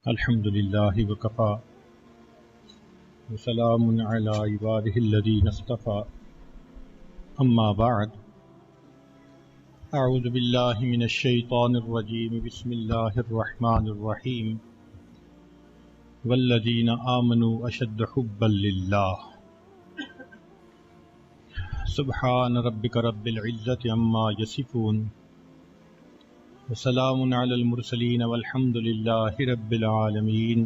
الحمد للہ وکفا وسلام علی عبادہ الذین اصطفى اما بعد اعوذ باللہ من الشیطان الرجیم بسم اللہ الرحمن الرحیم والذین آمنوا اشد حبا للہ سبحان ربک رب العزة عما یصفون وسلام علی المرسلین والحمد للہ رب العالمین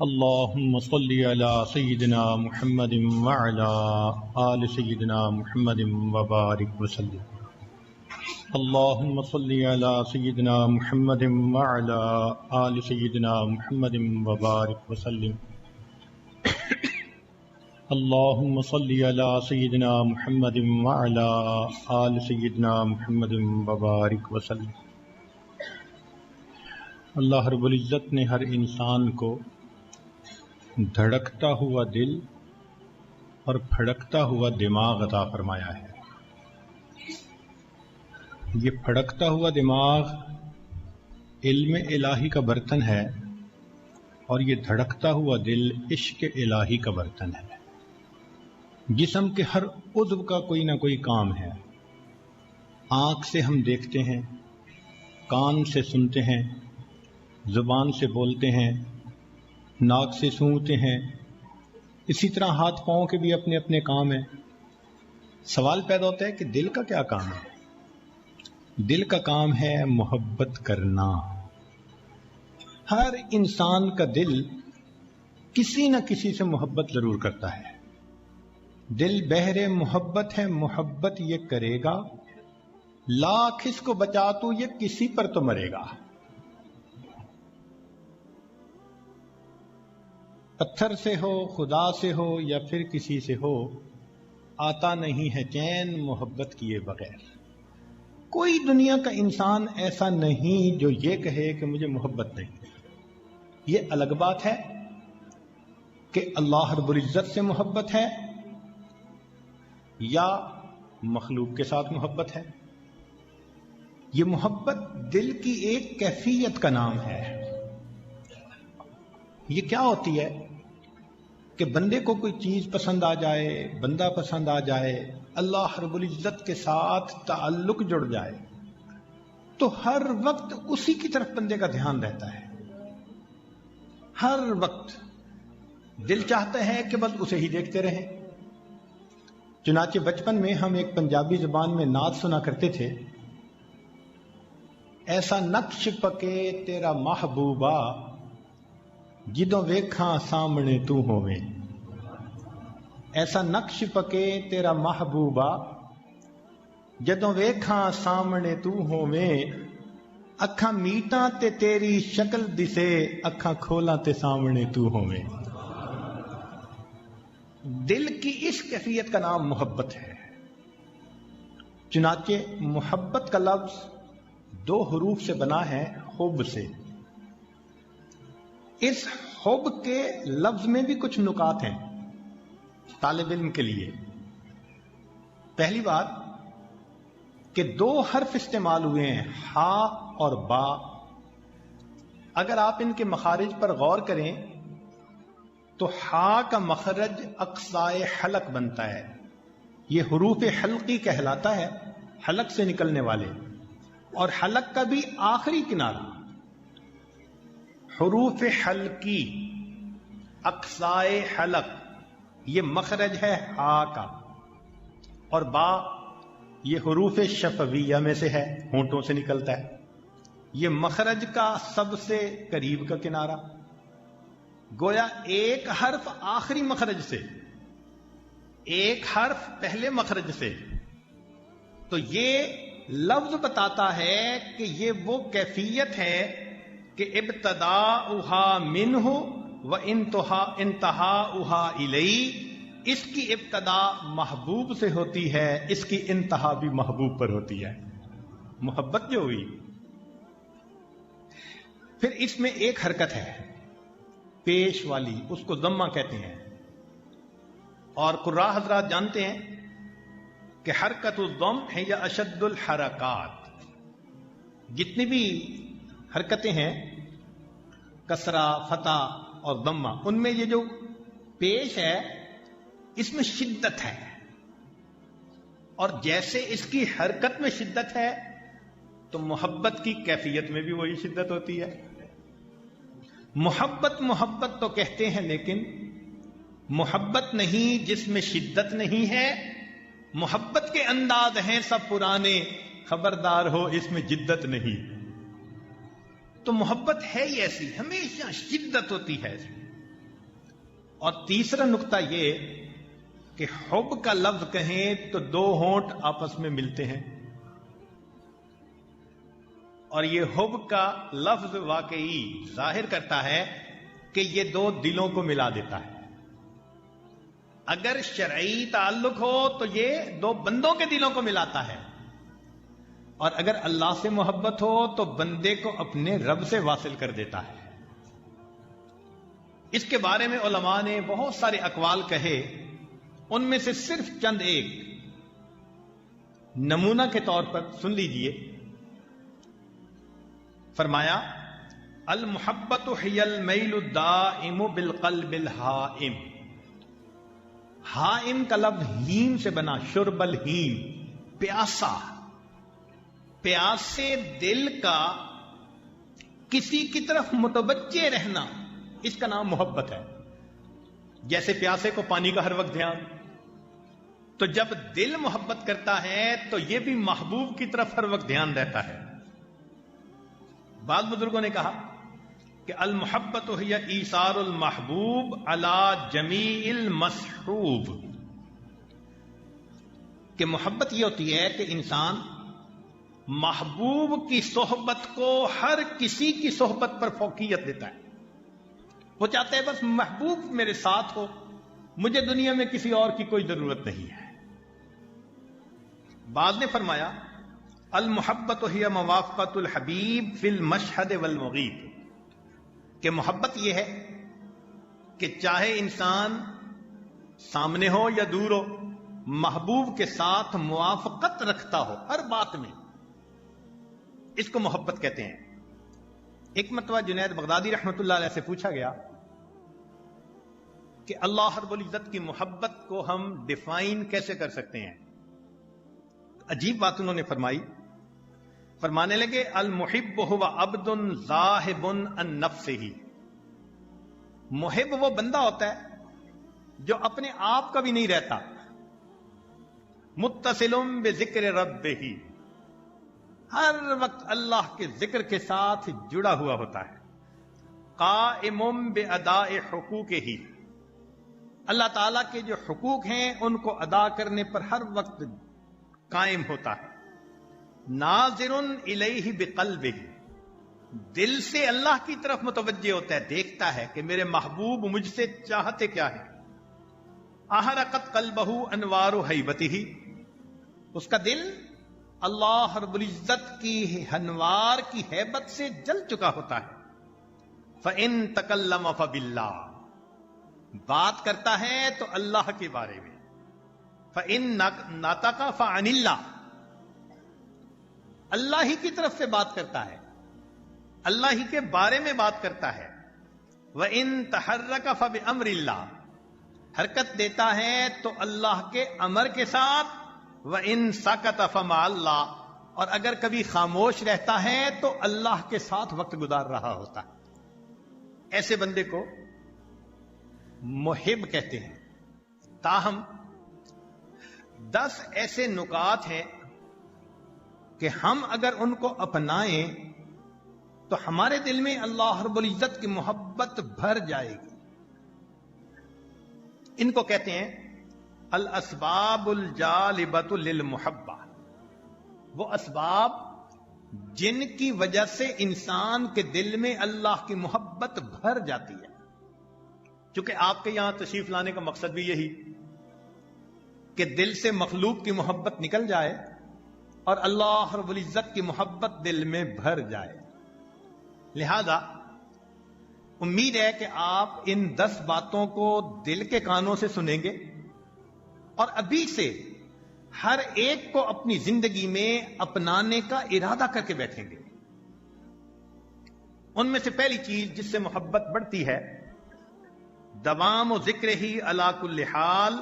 اللہم صل علی سیدنا محمد وعلی آل سیدنا محمد وبارک وسلم اللہم صل علی سیدنا محمد وعلی آل سیدنا محمد وبارک وسلم اللہم صل علی سیدنا محمد وعلی آل سیدنا محمد وبارک وسلم۔ اللہ رب العزت نے ہر انسان کو دھڑکتا ہوا دل اور پھڑکتا ہوا دماغ عطا فرمایا ہے۔ یہ پھڑکتا ہوا دماغ علم الہی کا برتن ہے اور یہ دھڑکتا ہوا دل عشق الہی کا برتن ہے۔ جسم کے ہر عضو کا کوئی نہ کوئی کام ہے۔ آنکھ سے ہم دیکھتے ہیں، کان سے سنتے ہیں، زبان سے بولتے ہیں، ناک سے سونگھتے ہیں، اسی طرح ہاتھ پاؤں کے بھی اپنے اپنے کام ہیں۔ سوال پیدا ہوتا ہے کہ دل کا کیا کام ہے؟ دل کا کام ہے محبت کرنا۔ ہر انسان کا دل کسی نہ کسی سے محبت ضرور کرتا ہے۔ دل بحر محبت ہے، محبت یہ کرے گا، لاکھ اس کو بچا تو یہ کسی پر تو مرے گا۔ پتھر سے ہو، خدا سے ہو یا پھر کسی سے ہو، آتا نہیں ہے چین محبت کیے بغیر۔ کوئی دنیا کا انسان ایسا نہیں جو یہ کہے کہ مجھے محبت نہیں۔ یہ الگ بات ہے کہ اللہ رب العزت سے محبت ہے یا مخلوق کے ساتھ محبت ہے۔ یہ محبت دل کی ایک کیفیت کا نام ہے۔ یہ کیا ہوتی ہے کہ بندے کو کوئی چیز پسند آ جائے، بندہ پسند آ جائے، اللہ رب العزت کے ساتھ تعلق جڑ جائے تو ہر وقت اسی کی طرف بندے کا دھیان رہتا ہے۔ ہر وقت دل چاہتا ہے کہ بس اسے ہی دیکھتے رہیں۔ چنانچہ بچپن میں ہم ایک پنجابی زبان میں نعت سنا کرتے تھے، ایسا نقش پکے تیرا محبوبہ جدوں ویکھاں سامنے تو ہوویں۔ ایسا نقش پکے تیرا محبوبہ جدوں ویکھاں سامنے تو ہوویں، اکھاں میٹاں تے تیری شکل دسے، اکھاں کھولاں تے سامنے تو ہوویں۔ دل کی اس کیفیت کا نام محبت ہے۔ چنانچہ محبت کا لفظ 2 حروف سے بنا ہے، حب سے۔ اس حب کے لفظ میں بھی کچھ نکات ہیں طالب علم کے لیے۔ پہلی بات کہ 2 حرف استعمال ہوئے ہیں، ہا اور با۔ اگر آپ ان کے مخارج پر غور کریں تو ہا کا مخرج اقصائے حلق بنتا ہے، یہ حروف حلقی کہلاتا ہے، حلق سے نکلنے والے، اور حلق کا بھی آخری کنارہ۔ حروف حلقی اقصائے حلق یہ مخرج ہے ہا کا، اور با یہ حروف شفویہ میں سے ہے، ہونٹوں سے نکلتا ہے، یہ مخرج کا سب سے قریب کا کنارہ۔ گویا ایک حرف آخری مخرج سے، ایک حرف پہلے مخرج سے، تو یہ لفظ بتاتا ہے کہ یہ وہ کیفیت ہے کہ ابتداؤہا منہ و انتہاؤہا الی، اس کی ابتدا محبوب سے ہوتی ہے، اس کی انتہا بھی محبوب پر ہوتی ہے۔ محبت جو ہوئی، پھر اس میں ایک حرکت ہے پیش والی، اس کو ضمہ کہتے ہیں، اور قراء حضرات جانتے ہیں کہ حرکت الضم ہے یا اشد الحرکات۔ جتنی بھی حرکتیں ہیں کسرہ، فتح اور ضمہ، ان میں یہ جو پیش ہے اس میں شدت ہے، اور جیسے اس کی حرکت میں شدت ہے تو محبت کی کیفیت میں بھی وہی شدت ہوتی ہے۔ محبت محبت تو کہتے ہیں، لیکن محبت نہیں جس میں شدت نہیں ہے۔ محبت کے انداز ہیں سب پرانے، خبردار ہو اس میں جدت نہیں۔ تو محبت ہے ہی ایسی، ہمیشہ شدت ہوتی ہے اس میں۔ اور تیسرا نقطہ یہ کہ حب کا لفظ کہیں تو دو ہونٹ آپس میں ملتے ہیں، اور یہ حب کا لفظ واقعی ظاہر کرتا ہے کہ یہ دو دلوں کو ملا دیتا ہے۔ اگر شرعی تعلق ہو تو یہ دو بندوں کے دلوں کو ملاتا ہے، اور اگر اللہ سے محبت ہو تو بندے کو اپنے رب سے واصل کر دیتا ہے۔ اس کے بارے میں علماء نے بہت سارے اقوال کہے، ان میں سے صرف چند ایک نمونہ کے طور پر سن لیجئے۔ فرمایا المحبت ہی المیل الدائم بالقلب الحائم۔ حائم کا لفظ ہیم سے بنا، شرب الہیم، پیاسا، پیاسے دل کا کسی کی طرف متوجہ رہنا، اس کا نام محبت ہے۔ جیسے پیاسے کو پانی کا ہر وقت دھیان، تو جب دل محبت کرتا ہے تو یہ بھی محبوب کی طرف ہر وقت دھیان رہتا ہے۔ بعض بزرگوں نے کہا کہ المحبت ہی ایثار المحبوب علی جمیع المصحوب، کہ محبت یہ ہوتی ہے کہ انسان محبوب کی صحبت کو ہر کسی کی صحبت پر فوقیت دیتا ہے۔ وہ چاہتے ہیں بس محبوب میرے ساتھ ہو، مجھے دنیا میں کسی اور کی کوئی ضرورت نہیں ہے۔ بعض نے فرمایا المحبت ہی موافقت الحبیب فی المشہد والمغیب، کہ محبت یہ ہے کہ چاہے انسان سامنے ہو یا دور ہو، محبوب کے ساتھ موافقت رکھتا ہو ہر بات میں، اس کو محبت کہتے ہیں۔ ایک مرتبہ جنید بغدادی رحمت اللہ علیہ سے پوچھا گیا کہ اللہ رب العزت کی محبت کو ہم ڈیفائن کیسے کر سکتے ہیں؟ عجیب بات انہوں نے فرمائی، فرمانے لگے المحب هو عبد ذاہب عن نفسہ۔ محب وہ بندہ ہوتا ہے جو اپنے آپ کا بھی نہیں رہتا، متصل بذکر ربہ، ہر وقت اللہ کے ذکر کے ساتھ جڑا ہوا ہوتا ہے، قائم باداء حقوقہ، اللہ تعالیٰ کے جو حقوق ہیں ان کو ادا کرنے پر ہر وقت قائم ہوتا ہے، ناظر الیہ بقلبہ، دل سے اللہ کی طرف متوجہ ہوتا ہے، دیکھتا ہے کہ میرے محبوب مجھ سے چاہتے کیا ہے، احرقت قلبہ انوار ہیبتہ، اس کا دل اللہ رب العزت کی انوار کی ہیبت سے جل چکا ہوتا ہے۔ فإن تکلم فباللہ، بات کرتا ہے تو اللہ کے بارے میں، فإن نطق فعن اللہ، اللہ ہی کی طرف سے بات کرتا ہے، اللہ ہی کے بارے میں بات کرتا ہے۔ وَإِن تَحَرَّكَ فَبِأَمْرِ اللَّهِ، حرکت دیتا ہے تو اللہ کے امر کے ساتھ۔ وَإِن سَكَتَ فَمَعَ اللَّهِ، اور اگر کبھی خاموش رہتا ہے تو اللہ کے ساتھ وقت گزار رہا ہوتا ہے۔ ایسے بندے کو محب کہتے ہیں۔ تاہم 10 ایسے نکات ہیں کہ ہم اگر ان کو اپنائیں تو ہمارے دل میں اللہ رب العزت کی محبت بھر جائے گی۔ ان کو کہتے ہیں الاسباب الجالبۃ للمحبہ، وہ اسباب جن کی وجہ سے انسان کے دل میں اللہ کی محبت بھر جاتی ہے۔ چونکہ آپ کے یہاں تشریف لانے کا مقصد بھی یہی کہ دل سے مخلوق کی محبت نکل جائے اور اللہ رب العزت کی محبت دل میں بھر جائے۔ لہذا امید ہے کہ آپ ان 10 باتوں کو دل کے کانوں سے سنیں گے اور ابھی سے ہر ایک کو اپنی زندگی میں اپنانے کا ارادہ کر کے بیٹھیں گے۔ ان میں سے پہلی چیز جس سے محبت بڑھتی ہے، دوام و ذکر ہی علی کل حال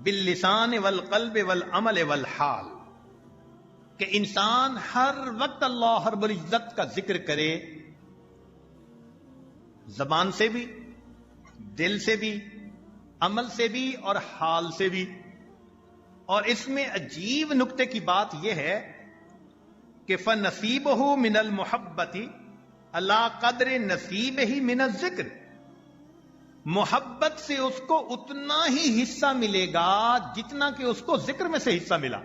باللسان والقلب والعمل والحال، کہ انسان ہر وقت اللہ رب العزت کا ذکر کرے، زبان سے بھی، دل سے بھی، عمل سے بھی اور حال سے بھی۔ اور اس میں عجیب نکتے کی بات یہ ہے کہ فَنَصِيبُهُ مِنَ الْمُحَبَّةِ عَلَى قَدْرِ نَصِيبِهِ مِنَ الذِّكْرِ، محبت سے اس کو اتنا ہی حصہ ملے گا جتنا کہ اس کو ذکر میں سے حصہ ملا۔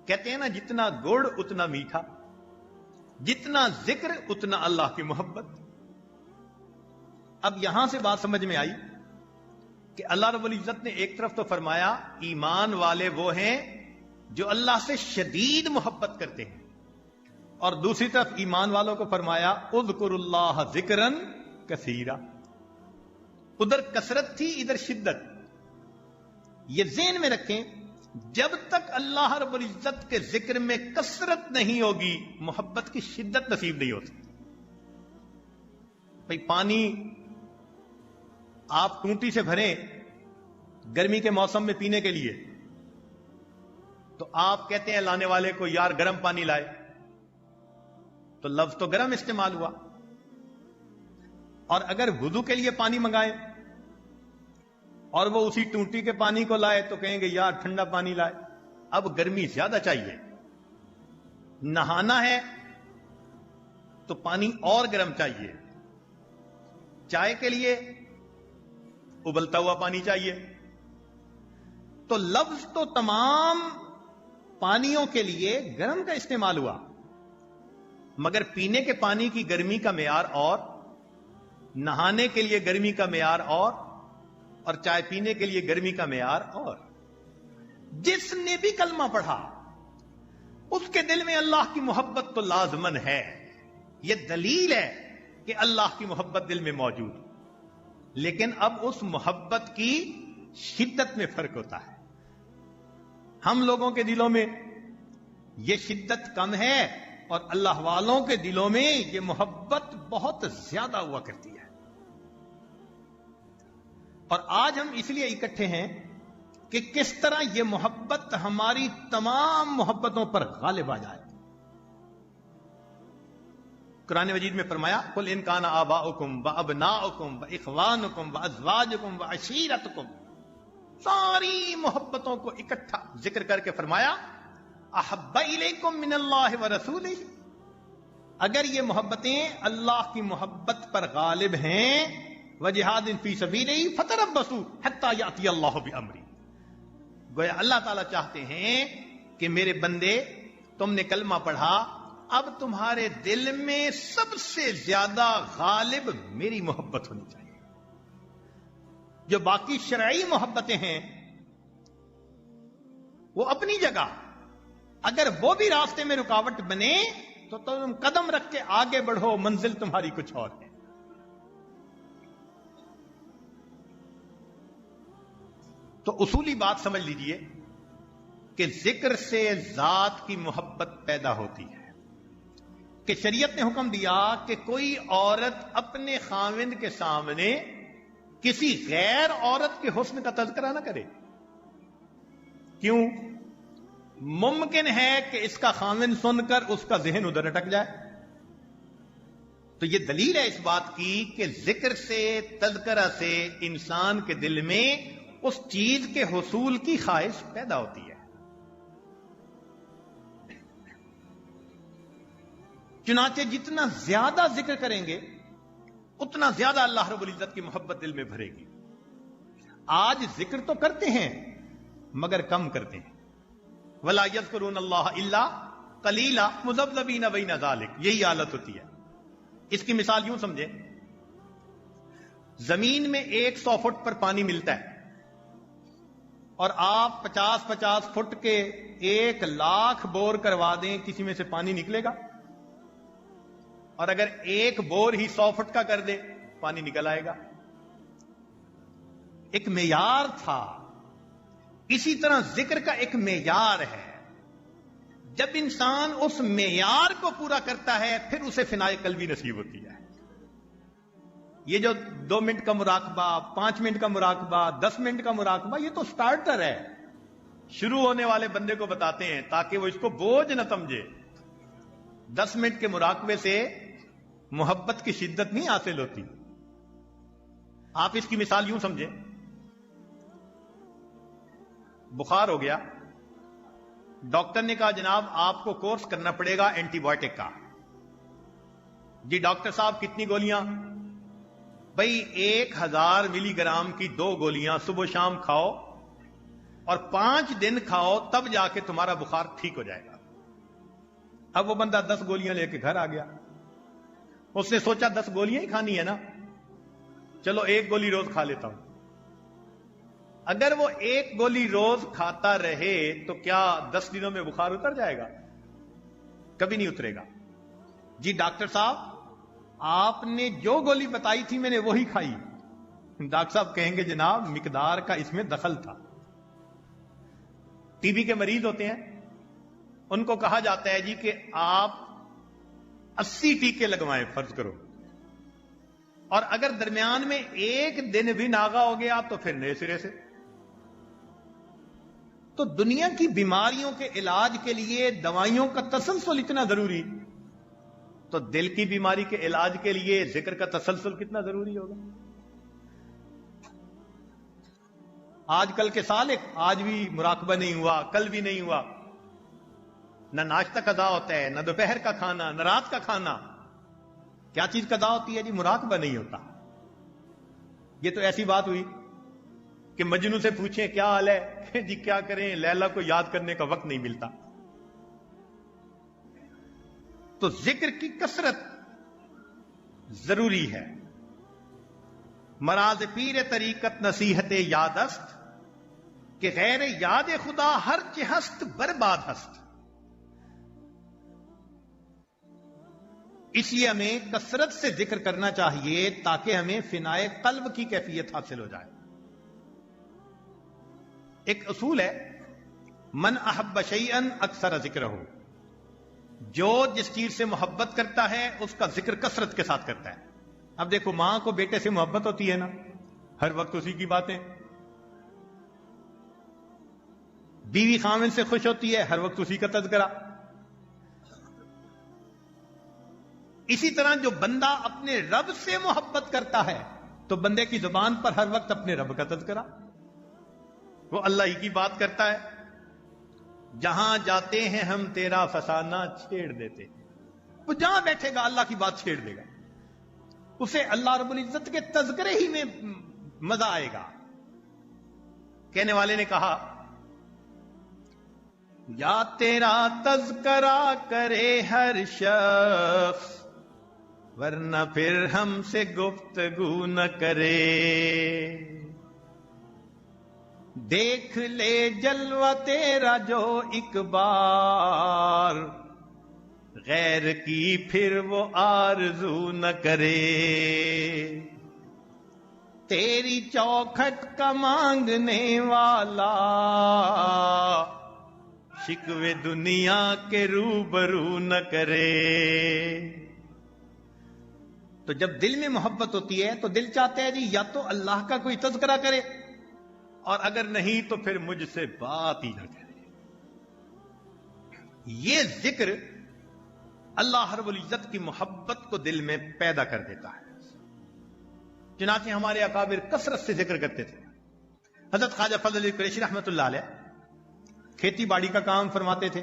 کہتے ہیں نا جتنا گڑ اتنا میٹھا، جتنا ذکر اتنا اللہ کی محبت۔ اب یہاں سے بات سمجھ میں آئی کہ اللہ رب العزت نے ایک طرف تو فرمایا ایمان والے وہ ہیں جو اللہ سے شدید محبت کرتے ہیں، اور دوسری طرف ایمان والوں کو فرمایا اذکروا اللہ ذکرا کثیرا۔ ادھر کثرت تھی، ادھر شدت۔ یہ ذہن میں رکھیں، جب تک اللہ رب العزت کے ذکر میں کثرت نہیں ہوگی محبت کی شدت نصیب نہیں ہو سکتی۔ بھئی پانی آپ ٹونٹی سے بھریں گرمی کے موسم میں پینے کے لیے، تو آپ کہتے ہیں لانے والے کو یار گرم پانی لائے، تو لفظ تو گرم استعمال ہوا۔ اور اگر وضو کے لیے پانی منگائیں اور وہ اسی ٹونٹی کے پانی کو لائے تو کہیں گے یار ٹھنڈا پانی لائے۔ اب گرمی زیادہ چاہیے، نہانا ہے تو پانی اور گرم چاہیے، چائے کے لیے ابلتا ہوا پانی چاہیے۔ تو لفظ تو تمام پانیوں کے لیے گرم کا استعمال ہوا، مگر پینے کے پانی کی گرمی کا معیار اور، نہانے کے لیے گرمی کا معیار اور چائے پینے کے لیے گرمی کا معیار اور۔ جس نے بھی کلمہ پڑھا اس کے دل میں اللہ کی محبت تو لازمن ہے۔ یہ دلیل ہے کہ اللہ کی محبت دل میں موجود، لیکن اب اس محبت کی شدت میں فرق ہوتا ہے۔ ہم لوگوں کے دلوں میں یہ شدت کم ہے اور اللہ والوں کے دلوں میں یہ محبت بہت زیادہ ہوا کرتی ہے۔ اور آج ہم اس لیے اکٹھے ہیں کہ کس طرح یہ محبت ہماری تمام محبتوں پر غالب آ جائے۔ قرآن مجید میں فرمایا قُلْ إِنْ كَانَ آبَاؤُكُمْ وَأَبْنَاؤُكُمْ وَإِخْوَانُكُمْ وَأَزْوَاجُكُمْ وَعَشِيرَتُكُمْ، ساری محبتوں کو اکٹھا ذکر کر کے فرمایا أَحَبَّ إِلَيْكُمْ مِنَ اللَّهِ وَرَسُولِهِ، اگر یہ محبتیں اللہ کی محبت پر غالب ہیں، وَجِهَادٍ فِي سَبِيلِهِ فَتَرَبَّصُوا حَتَّى يَأْتِيَ اللَّهُ بِأَمْرِهِ، گویا اللہ تعالیٰ چاہتے ہیں کہ میرے بندے تم نے کلمہ پڑھا، اب تمہارے دل میں سب سے زیادہ غالب میری محبت ہونی چاہیے۔ جو باقی شرعی محبتیں ہیں وہ اپنی جگہ، اگر وہ بھی راستے میں رکاوٹ بنے تو تم قدم رکھ کے آگے بڑھو، منزل تمہاری کچھ اور ہے۔ تو اصولی بات سمجھ لیجئے کہ ذکر سے ذات کی محبت پیدا ہوتی ہے، کہ شریعت نے حکم دیا کہ کوئی عورت اپنے خاوند کے سامنے کسی غیر عورت کے حسن کا تذکرہ نہ کرے۔ کیوں؟ ممکن ہے کہ اس کا خاوند سن کر اس کا ذہن ادھر اٹک جائے۔ تو یہ دلیل ہے اس بات کی کہ ذکر سے، تذکرہ سے انسان کے دل میں اس چیز کے حصول کی خواہش پیدا ہوتی ہے۔ چنانچہ جتنا زیادہ ذکر کریں گے اتنا زیادہ اللہ رب العزت کی محبت دل میں بھرے گی۔ آج ذکر تو کرتے ہیں مگر کم کرتے ہیں، وَلَا يَذْكُرُونَ اللَّهَ إِلَّا قَلِيلًا مُذَبْذَبِينَ بَيْنَ ذَلِكَ، یہی حالت ہوتی ہے۔ اس کی مثال یوں سمجھیں، زمین میں 100 فٹ پر پانی ملتا ہے اور آپ 50-50 فٹ کے 1,00,000 بور کروا دیں، کسی میں سے پانی نکلے گا؟ اور اگر ایک بور ہی 100 فٹ کا کر دے پانی نکل آئے گا۔ ایک معیار تھا، اسی طرح ذکر کا ایک معیار ہے۔ جب انسان اس معیار کو پورا کرتا ہے پھر اسے فنائے قلبی نصیب ہوتی ہے. یہ جو 2 منٹ کا مراقبہ، 5 منٹ کا مراقبہ، 10 منٹ کا مراقبہ، یہ تو سٹارٹر ہے. شروع ہونے والے بندے کو بتاتے ہیں تاکہ وہ اس کو بوجھ نہ سمجھے. 10 منٹ کے مراقبے سے محبت کی شدت نہیں حاصل ہوتی. آپ اس کی مثال یوں سمجھیں، بخار ہو گیا، ڈاکٹر نے کہا جناب آپ کو کورس کرنا پڑے گا اینٹی بائیوٹک کا. جی ڈاکٹر صاحب کتنی گولیاں؟ بھائی 1000 ملی گرام کی 2 گولیاں صبح و شام کھاؤ اور 5 دن کھاؤ، تب جا کے تمہارا بخار ٹھیک ہو جائے گا. اب وہ بندہ 10 گولیاں لے کے گھر آ گیا. اس نے سوچا 10 گولیاں ہی کھانی ہے نا، چلو 1 گولی روز کھا لیتا ہوں. اگر وہ 1 گولی روز کھاتا رہے تو کیا 10 دنوں میں بخار اتر جائے گا؟ کبھی نہیں اترے گا. جی ڈاکٹر صاحب آپ نے جو گولی بتائی تھی میں نے وہی کھائی. ڈاکٹر صاحب کہیں گے جناب مقدار کا اس میں دخل تھا. ٹی بی کے مریض ہوتے ہیں، ان کو کہا جاتا ہے جی کہ آپ 80 ٹیکے لگوائیں فرض کرو، اور اگر درمیان میں 1 دن بھی ناغا ہو گیا تو پھر نئے سرے سے. تو دنیا کی بیماریوں کے علاج کے لیے دوائیوں کا تسلسل اتنا ضروری، تو دل کی بیماری کے علاج کے لیے ذکر کا تسلسل کتنا ضروری ہوگا. آج کل کے سالک، آج بھی مراقبہ نہیں ہوا، کل بھی نہیں ہوا. نہ ناشتہ قضا ہوتا ہے، نہ دوپہر کا کھانا، نہ رات کا کھانا. کیا چیز قضا ہوتی ہے جی؟ مراقبہ نہیں ہوتا. یہ تو ایسی بات ہوئی کہ مجنوں سے پوچھیں کیا حال ہے، کہ جی کیا کریں لیلا کو یاد کرنے کا وقت نہیں ملتا. تو ذکر کی کثرت ضروری ہے. مراز پیر طریقت نصیحت یاد است کہ غیر یاد خدا ہر چہ ہست برباد ہست. اس لیے ہمیں کثرت سے ذکر کرنا چاہیے تاکہ ہمیں فنائے قلب کی کیفیت حاصل ہو جائے. ایک اصول ہے، من احب شیئا اکثر ذکرہ، جو جس چیز سے محبت کرتا ہے اس کا ذکر کثرت کے ساتھ کرتا ہے. اب دیکھو ماں کو بیٹے سے محبت ہوتی ہے نا، ہر وقت اسی کی باتیں. بیوی خامن سے خوش ہوتی ہے، ہر وقت اسی کا تذکرہ. اسی طرح جو بندہ اپنے رب سے محبت کرتا ہے تو بندے کی زبان پر ہر وقت اپنے رب کا تذکرہ، وہ اللہ ہی کی بات کرتا ہے. جہاں جاتے ہیں ہم تیرا فسانہ چھیڑ دیتے. وہ جہاں بیٹھے گا اللہ کی بات چھیڑ دے گا، اسے اللہ رب العزت کے تذکرے ہی میں مزہ آئے گا. کہنے والے نے کہا یا تیرا تذکرہ کرے ہر شخص ورنہ پھر ہم سے گفتگو نہ کرے. دیکھ لے جلوہ تیرا جو ایک بار غیر کی پھر وہ آرزو نہ کرے. تیری چوکھٹ کا مانگنے والا شکوے دنیا کے روبرو نہ کرے. تو جب دل میں محبت ہوتی ہے تو دل چاہتا ہے جی یا تو اللہ کا کوئی تذکرہ کرے، اور اگر نہیں تو پھر مجھ سے بات ہی نہ کرے. یہ ذکر اللہ رب العزت کی محبت کو دل میں پیدا کر دیتا ہے. چنانچہ ہمارے اکابر کثرت سے ذکر کرتے تھے. حضرت خواجہ فضل علی قریشی رحمۃ اللہ علیہ کھیتی باڑی کا کام فرماتے تھے.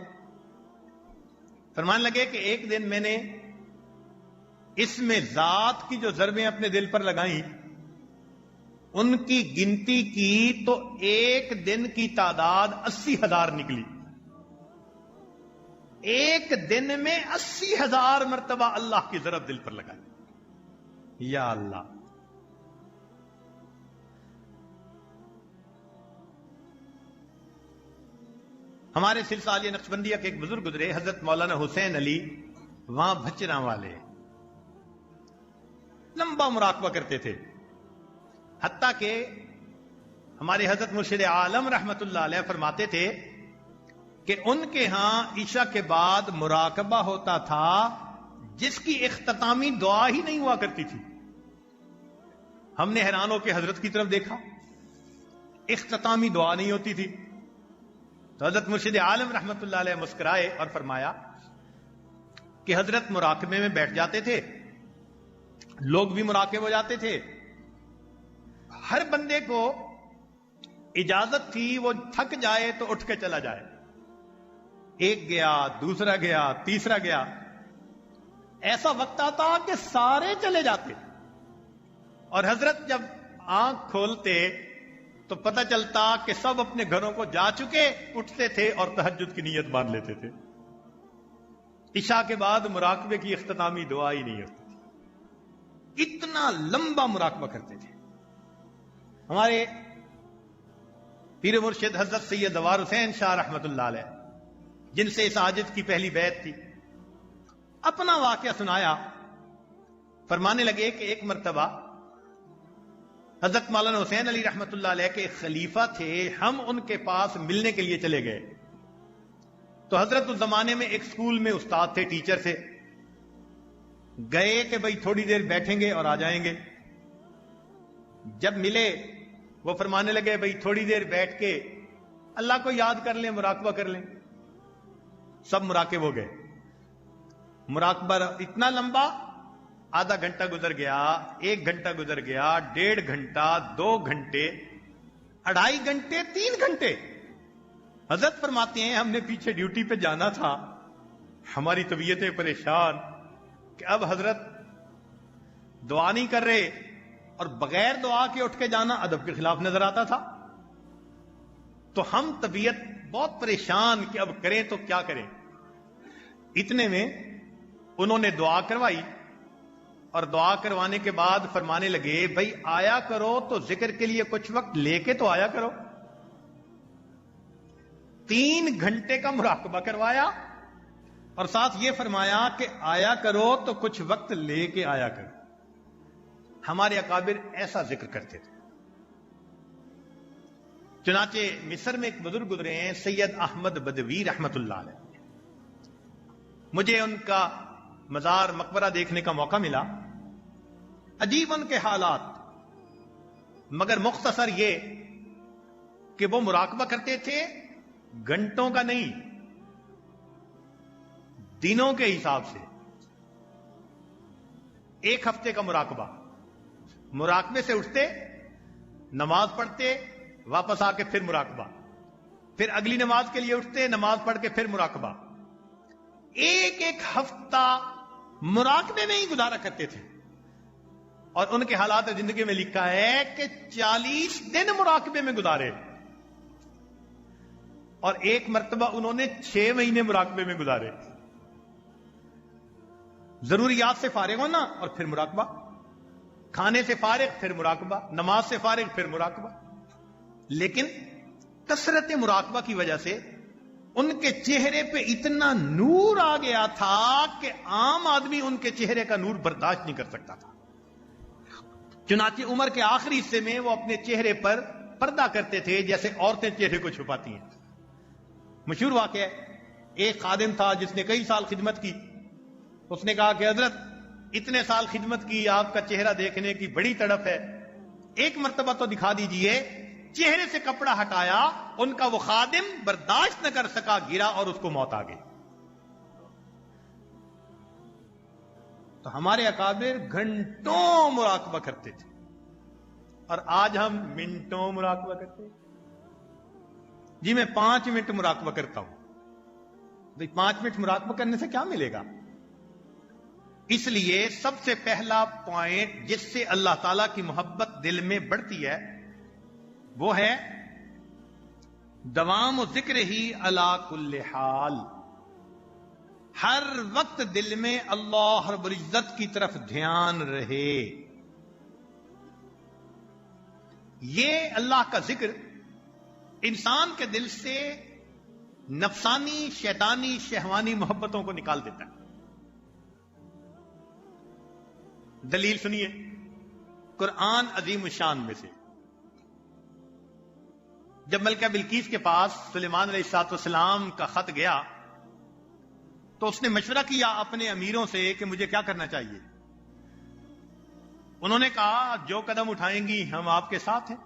فرمانے لگے کہ ایک دن میں نے اس میں ذات کی جو ضربیں اپنے دل پر لگائیں ان کی گنتی کی تو ایک دن کی تعداد 80,000 نکلی. ایک دن میں 80,000 مرتبہ اللہ کی ضرب دل پر لگائی. یا اللہ. ہمارے سلسلہ نقشبندیہ کے ایک بزرگ گزرے حضرت مولانا حسین علی، وہاں بھچراں والے، لمبا مراقبہ کرتے تھے. حتیٰ کہ ہمارے حضرت مرشد عالم رحمت اللہ علیہ فرماتے تھے کہ ان کے ہاں عشاء کے بعد مراقبہ ہوتا تھا جس کی اختتامی دعا ہی نہیں ہوا کرتی تھی. ہم نے حیران ہو کے حضرت کی طرف دیکھا، اختتامی دعا نہیں ہوتی تھی. تو حضرت مرشد عالم رحمت اللہ علیہ مسکرائے اور فرمایا کہ حضرت مراقبے میں بیٹھ جاتے تھے، لوگ بھی مراقب ہو جاتے تھے، ہر بندے کو اجازت تھی وہ تھک جائے تو اٹھ کے چلا جائے. ایک گیا، دوسرا گیا، تیسرا گیا، ایسا وقت آتا کہ سارے چلے جاتے اور حضرت جب آنکھ کھولتے تو پتہ چلتا کہ سب اپنے گھروں کو جا چکے، اٹھتے تھے اور تہجد کی نیت باندھ لیتے تھے. عشاء کے بعد مراقبے کی اختتامی دعا ہی نہیں ہوتی تھی. اتنا لمبا مراقبہ کرتے تھے. ہمارے پیر مرشد حضرت سید دوار حسین شاہ رحمت اللہ علیہ، جن سے اس عاجز کی پہلی بیعت تھی، اپنا واقعہ سنایا. فرمانے لگے کہ ایک مرتبہ حضرت مولانا حسین علی رحمت اللہ علیہ کے ایک خلیفہ تھے، ہم ان کے پاس ملنے کے لیے چلے گئے. تو حضرت اس زمانے میں ایک سکول میں استاد تھے، ٹیچر تھے. گئے کہ بھئی تھوڑی دیر بیٹھیں گے اور آ جائیں گے. جب ملے وہ فرمانے لگے بھئی تھوڑی دیر بیٹھ کے اللہ کو یاد کر لیں، مراقبہ کر لیں. سب مراقب ہو گئے. مراقبہ اتنا لمبا، آدھا گھنٹہ گزر گیا، 1 گھنٹہ گزر گیا، 1.5 گھنٹہ، 2 گھنٹے، 2.5 گھنٹے، 3 گھنٹے. حضرت فرماتے ہیں ہم نے پیچھے ڈیوٹی پہ جانا تھا، ہماری طبیعتیں پریشان کہ اب حضرت دعا نہیں کر رہے اور بغیر دعا کے اٹھ کے جانا ادب کے خلاف نظر آتا تھا. تو ہم طبیعت بہت پریشان کہ اب کریں تو کیا کریں. اتنے میں انہوں نے دعا کروائی اور دعا کروانے کے بعد فرمانے لگے بھائی آیا کرو تو ذکر کے لیے کچھ وقت لے کے تو آیا کرو. 3 گھنٹے کا مراقبہ کروایا اور ساتھ یہ فرمایا کہ آیا کرو تو کچھ وقت لے کے آیا کرو. ہمارے اکابر ایسا ذکر کرتے تھے. چنانچہ مصر میں ایک بزرگ گزرے ہیں سید احمد بدوی رحمت اللہ علیہ، مجھے ان کا مزار مقبرہ دیکھنے کا موقع ملا. عجیب ان کے حالات، مگر مختصر یہ کہ وہ مراقبہ کرتے تھے گھنٹوں کا نہیں، دنوں کے حساب سے. 1 ہفتے کا مراقبہ، مراقبے سے اٹھتے، نماز پڑھتے، واپس آ کے پھر مراقبہ، پھر اگلی نماز کے لیے اٹھتے، نماز پڑھ کے پھر مراقبہ. 1 ہفتہ مراقبے میں ہی گزارا کرتے تھے. اور ان کے حالات زندگی میں لکھا ہے کہ 40 دن مراقبے میں گزارے اور ایک مرتبہ انہوں نے 6 مہینے مراقبے میں گزارے. ضروریات سے فارغ ہونا اور پھر مراقبہ، کھانے سے فارغ پھر مراقبہ، نماز سے فارغ پھر مراقبہ. لیکن کثرت مراقبہ کی وجہ سے ان کے چہرے پہ اتنا نور آ گیا تھا کہ عام آدمی ان کے چہرے کا نور برداشت نہیں کر سکتا تھا. چنانچہ عمر کے آخری حصے میں وہ اپنے چہرے پر پردہ کرتے تھے جیسے عورتیں چہرے کو چھپاتی ہیں. مشہور واقعہ ہے، ایک خادم تھا جس نے کئی سال خدمت کی. اس نے کہا کہ حضرت اتنے سال خدمت کی، آپ کا چہرہ دیکھنے کی بڑی تڑپ ہے، ایک مرتبہ تو دکھا دیجئے. چہرے سے کپڑا ہٹایا، ان کا وہ خادم برداشت نہ کر سکا، گرا اور اس کو موت آ گئی. تو ہمارے اکابر گھنٹوں مراقبہ کرتے تھے اور آج ہم منٹوں مراقبہ کرتے ہیں. جی میں 5 منٹ مراقبہ کرتا ہوں. 5 منٹ مراقبہ کرنے سے کیا ملے گا؟ اس لیے سب سے پہلا پوائنٹ جس سے اللہ تعالی کی محبت دل میں بڑھتی ہے وہ ہے دوام و ذکر ہی علی کل حال. ہر وقت دل میں اللہ رب العزت کی طرف دھیان رہے. یہ اللہ کا ذکر انسان کے دل سے نفسانی، شیطانی، شہوانی محبتوں کو نکال دیتا ہے. دلیل سنیے قرآن عظیم الشان میں سے. جب ملکہ بلقیس کے پاس سلیمان علیہ السلام کا خط گیا تو اس نے مشورہ کیا اپنے امیروں سے کہ مجھے کیا کرنا چاہیے. انہوں نے کہا جو قدم اٹھائیں گی ہم آپ کے ساتھ ہیں.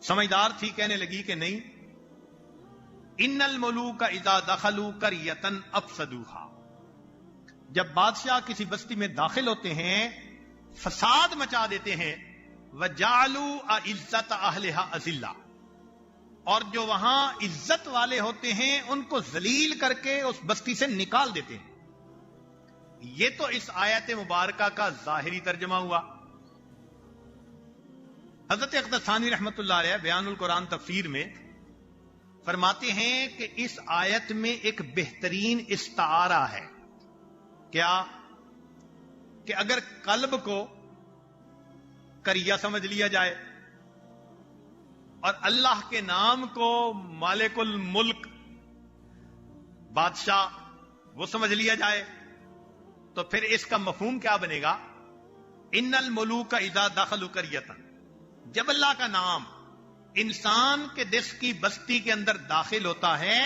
سمجھدار تھی، کہنے لگی کہ نہیں، ان الملوک اذا دخلوا قریۃ افسدوها، جب بادشاہ کسی بستی میں داخل ہوتے ہیں فساد مچا دیتے ہیں، وجعلوا اعزت اہلها اذلہ، اور جو وہاں عزت والے ہوتے ہیں ان کو ذلیل کر کے اس بستی سے نکال دیتے ہیں. یہ تو اس آیت مبارکہ کا ظاہری ترجمہ ہوا. حضرت اقدس ثانی رحمت اللہ علیہ بیان القرآن تفسیر میں فرماتے ہیں کہ اس آیت میں ایک بہترین استعارہ ہے. کیا؟ کہ اگر قلب کو قریہ سمجھ لیا جائے اور اللہ کے نام کو مالک الملک بادشاہ وہ سمجھ لیا جائے تو پھر اس کا مفہوم کیا بنے گا؟ ان الملوک اذا دخلوا قریۃ، جب اللہ کا نام انسان کے دس کی بستی کے اندر داخل ہوتا ہے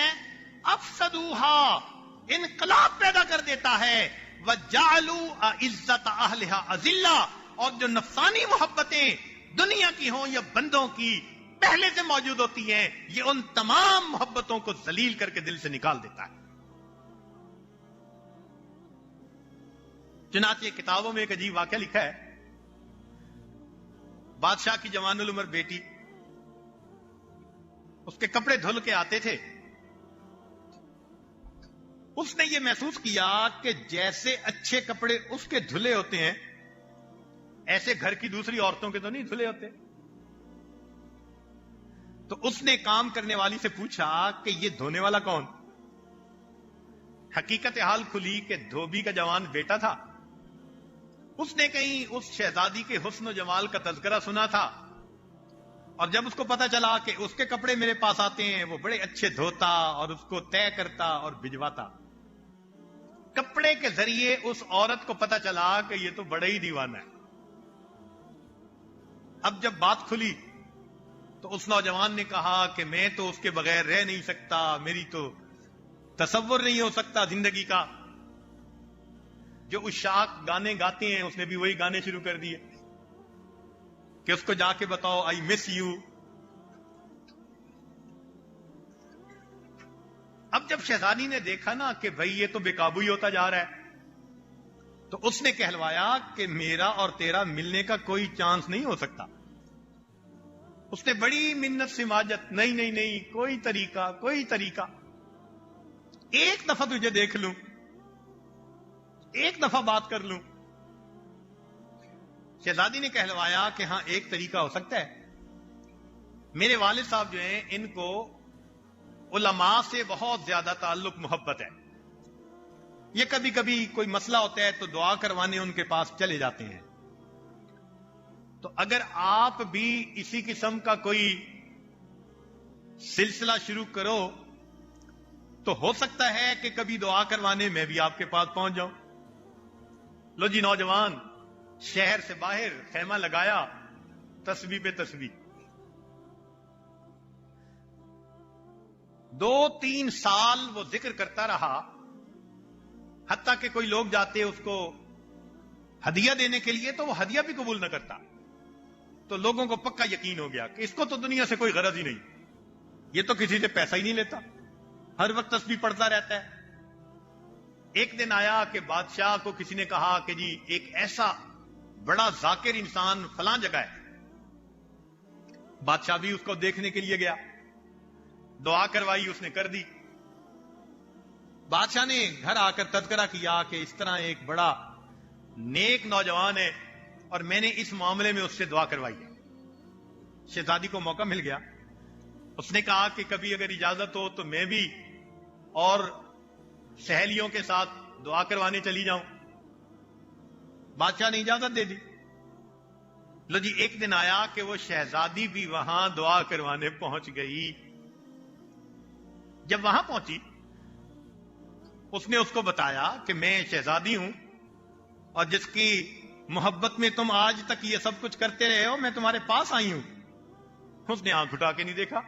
افسدوها، انقلاب پیدا کر دیتا ہے، وجعلوا عزت اہلها اذلہ، اور جو نفسانی محبتیں دنیا کی ہوں یا بندوں کی پہلے سے موجود ہوتی ہیں یہ ان تمام محبتوں کو ذلیل کر کے دل سے نکال دیتا ہے. چنانچہ کتابوں میں ایک عجیب واقعہ لکھا ہے. بادشاہ کی جوان العمر بیٹی اس کے کپڑے دھل کے آتے تھے. اس نے یہ محسوس کیا کہ جیسے اچھے کپڑے اس کے دھلے ہوتے ہیں ایسے گھر کی دوسری عورتوں کے تو نہیں دھلے ہوتے. تو اس نے کام کرنے والی سے پوچھا کہ یہ دھونے والا کون؟ حقیقت حال کھلی کہ دھوبی کا جوان بیٹا تھا. اس نے کہیں اس شہزادی کے حسن و جمال کا تذکرہ سنا تھا، اور جب اس کو پتا چلا کہ اس کے کپڑے میرے پاس آتے ہیں وہ بڑے اچھے دھوتا اور اس کو طے کرتا اور بھجواتا. کپڑے کے ذریعے اس عورت کو پتا چلا کہ یہ تو بڑا ہی دیوانہ ہے. اب جب بات کھلی تو اس نوجوان نے کہا کہ میں تو اس کے بغیر رہ نہیں سکتا، میری تو تصور نہیں ہو سکتا زندگی کا. جو عشاق گانے گاتے ہیں اس نے بھی وہی گانے شروع کر دیے کہ اس کو جا کے بتاؤ آئی مس یو. اب جب شہزادی نے دیکھا نا کہ بھائی یہ تو بے قابو ہی ہوتا جا رہا ہے تو اس نے کہلوایا کہ میرا اور تیرا ملنے کا کوئی چانس نہیں ہو سکتا. اس نے بڑی منت سماجت، نہیں نہیں نہیں، کوئی طریقہ، ایک دفعہ تجھے دیکھ لوں، ایک دفعہ بات کر لوں. شہزادی نے کہلوایا کہ ہاں ایک طریقہ ہو سکتا ہے. میرے والد صاحب جو ہیں ان کو علماء سے بہت زیادہ تعلق محبت ہے. یہ کبھی کبھی کوئی مسئلہ ہوتا ہے تو دعا کروانے ان کے پاس چلے جاتے ہیں. تو اگر آپ بھی اسی قسم کا کوئی سلسلہ شروع کرو تو ہو سکتا ہے کہ کبھی دعا کروانے میں بھی آپ کے پاس پہنچ جاؤں. لو جی نوجوان شہر سے باہر خیمہ لگایا، تسبیح پہ تسبیح. 2-3 سال وہ ذکر کرتا رہا، حتیٰ کہ کوئی لوگ جاتے اس کو ہدیہ دینے کے لیے تو وہ ہدیہ بھی قبول نہ کرتا. تو لوگوں کو پکا یقین ہو گیا کہ اس کو تو دنیا سے کوئی غرض ہی نہیں، یہ تو کسی سے پیسہ ہی نہیں لیتا، ہر وقت تسبیح پڑھتا رہتا ہے. ایک دن آیا کہ بادشاہ کو کسی نے کہا کہ جی ایک ایسا بڑا ذاکر انسان فلاں جگہ ہے. بادشاہ بھی اس کو دیکھنے کے لیے گیا، دعا کروائی اس نے کر دی. بادشاہ نے گھر آ کر تذکرہ کیا کہ اس طرح ایک بڑا نیک نوجوان ہے اور میں نے اس معاملے میں اس سے دعا کروائی ہے. شہزادی کو موقع مل گیا. اس نے کہا کہ کبھی اگر اجازت ہو تو میں بھی اور سہیلیوں کے ساتھ دعا کروانے چلی جاؤں. بادشاہ نے اجازت دے دی. لو جی ایک دن آیا کہ وہ شہزادی بھی وہاں دعا کروانے پہنچ گئی. جب وہاں پہنچی اس نے اس کو بتایا کہ میں شہزادی ہوں اور جس کی محبت میں تم آج تک یہ سب کچھ کرتے رہے ہو میں تمہارے پاس آئی ہوں. اس نے آنکھ اٹھا کے نہیں دیکھا.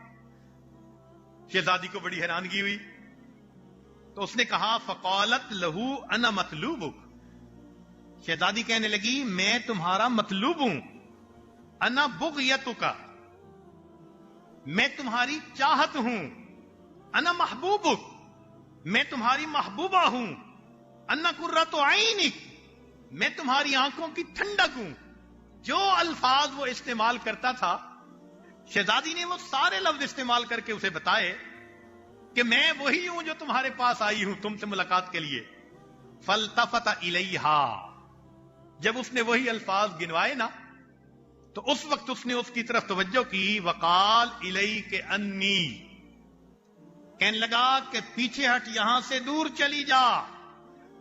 شہزادی کو بڑی حیرانگی ہوئی تو اس نے کہا فقالت لہو انا مطلوبک. شہزادی کہنے لگی میں تمہارا مطلوب ہوں. انا بغیتک میں تمہاری چاہت ہوں. انا محبوبک میں تمہاری محبوبہ ہوں. انا قرۃ عینک میں تمہاری آنکھوں کی ٹھنڈک ہوں. جو الفاظ وہ استعمال کرتا تھا شہزادی نے وہ سارے لفظ استعمال کر کے اسے بتائے کہ میں وہی ہوں جو تمہارے پاس آئی ہوں تم سے ملاقات کے لیے. فالتفت الیہا جب اس نے وہی الفاظ گنوائے نا تو اس وقت اس نے اس کی طرف توجہ کی. وقال الیک انی کہنے لگا کہ پیچھے ہٹ یہاں سے دور چلی جا.